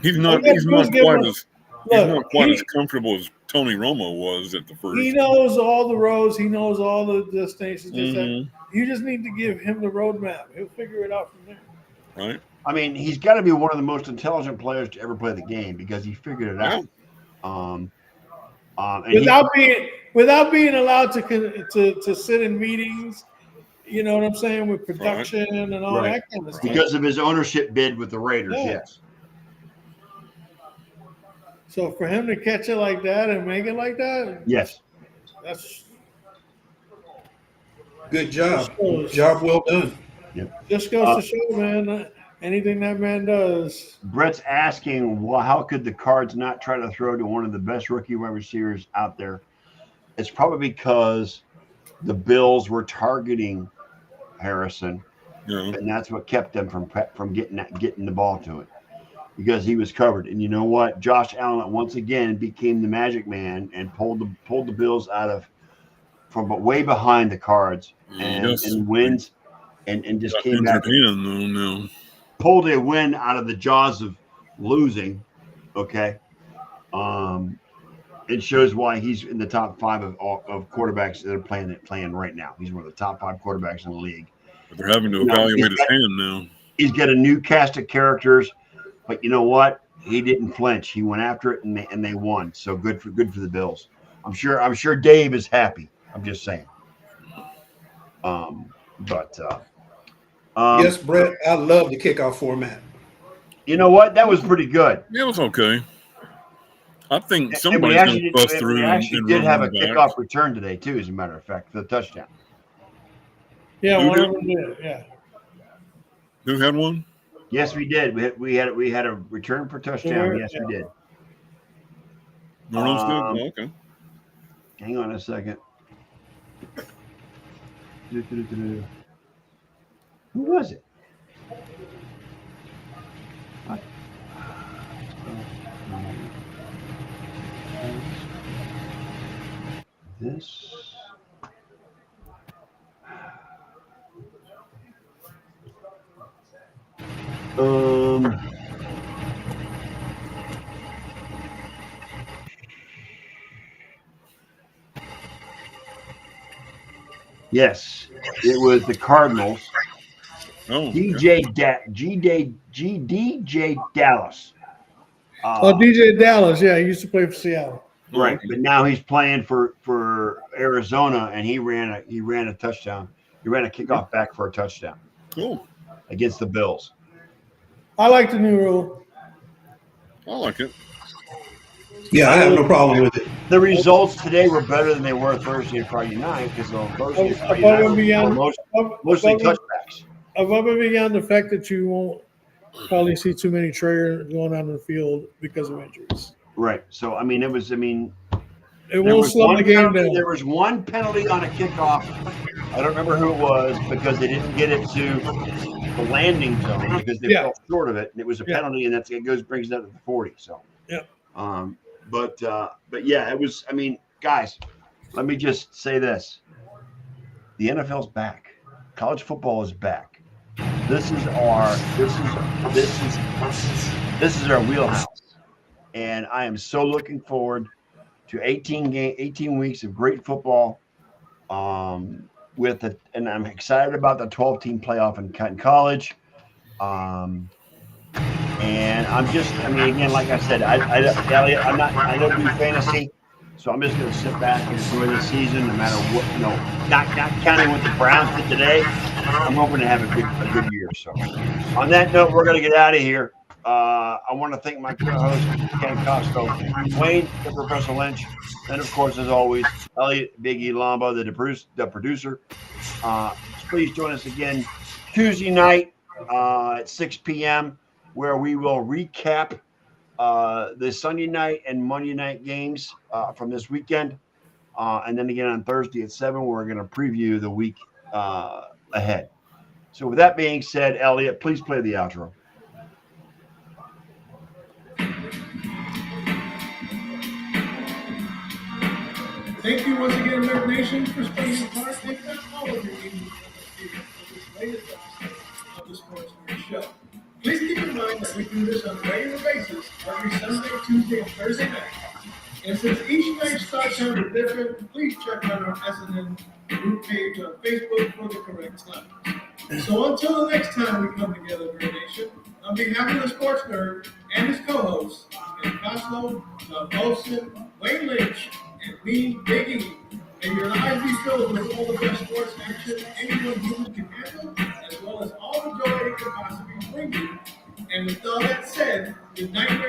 He's not He's not quite as comfortable as Tony Romo was at the first. He knows all the roads. He knows all the destinations. Mhm. You just need to give him the roadmap. He'll figure it out from there. Right? I mean, he's got to be one of the most intelligent players to ever play the game because he figured it out. And Without being allowed to sit in meetings, you know what I'm saying, with production and all Right. that kind of stuff. because of his ownership bid with the Raiders, Yeah. yes. So for him to catch it like that and make it like that, Yes. that's Good job. Job well done. just goes to show, man. Anything that man does, Brett's asking, well, how could the Cards not try to throw to one of the best rookie wide receivers out there? It's probably because the Bills were targeting Harrison, Yeah. and that's what kept them from getting the ball to it because he was covered. And you know what? Josh Allen once again became the magic man and pulled the Bills from way behind the Cards and wins and just came back. Japan, though, now. Pulled a win out of the jaws of losing. Okay. It shows why he's in the top 5 of quarterbacks that are playing right now. He's one of the top 5 quarterbacks in the league. But they're having to evaluate his hand now. He's got a new cast of characters, but you know what? He didn't flinch. He went after it and they won. So good for the Bills. I'm sure Dave is happy. I'm just saying. Yes, Brett, I love the kickoff format. You know what? That was pretty good. Yeah, it was okay. I think And somebody's going to bust through. We actually did have a kickoff return today, too, as a matter of fact, for the touchdown. yeah, Who one did? of them did. Yeah, Who had one? Yes, we did. We had a return for touchdown. Yes, we did. No one else did? Oh, okay. Hang on a second. Who was it? This. Yes, it was the Cardinals. Oh, DJ Dallas. DJ Dallas. Yeah, he used to play for Seattle. Right, but now he's playing for Arizona, and he ran a touchdown. He ran a kickoff back for a touchdown cool. against the Bills. I like the new rule. I like it. Yeah, I have no problem with it. The results today were better than they were Thursday and Friday night because on Thursday and Friday Above night and beyond, mostly touchbacks. above and beyond the fact that you won't probably see too many traders going on the field because of injuries. Right. So I mean, it won't slow the game down. There was one penalty on a kickoff. I don't remember who it was because they didn't get it to the landing zone because they fell short of it, and it was a penalty, and brings it up to the 40. So but yeah, it was. I mean, guys, let me just say this: the NFL's back. College football is back. This is our wheelhouse, and I am so looking forward to 18 weeks of great football. And I'm excited about the 12-team playoff in college. And again, like I said, Elliot, I don't do fantasy, so I'm just going to sit back and enjoy the season, no matter what. Not counting what the Browns did today. I'm hoping to have a good year. So, on that note, we're going to get out of here. I want to thank my co-host Ken Costo, Wayne, the Professor Lynch, and of course, as always, Elliot Big E Lamba, the producer. Please join us again Tuesday night at 6 p.m. where we will recap the Sunday night and Monday night games from this weekend. And then again on Thursday at 7, we're going to preview the week ahead. So with that being said, Elliot, please play the outro. Thank you once again, Nerd Nation, for spending part if not all of your evening with this latest episode of the Sports Nerd Show. Please keep in mind that we do this on a regular basis every Sunday, Tuesday, and Thursday night. And since each night starts sounding different, please check out our SNN group page on Facebook for the correct time. So until the next time we come together, Nerd Nation, on behalf of the Sports Nerd and his co-hosts, Ken Costo, Doug Olson, Wayne Lynch, and me, Big E, and your lives be filled with all the best sports action anyone human can handle, as well as all the joy it can possibly bring you. And with all that said, good night.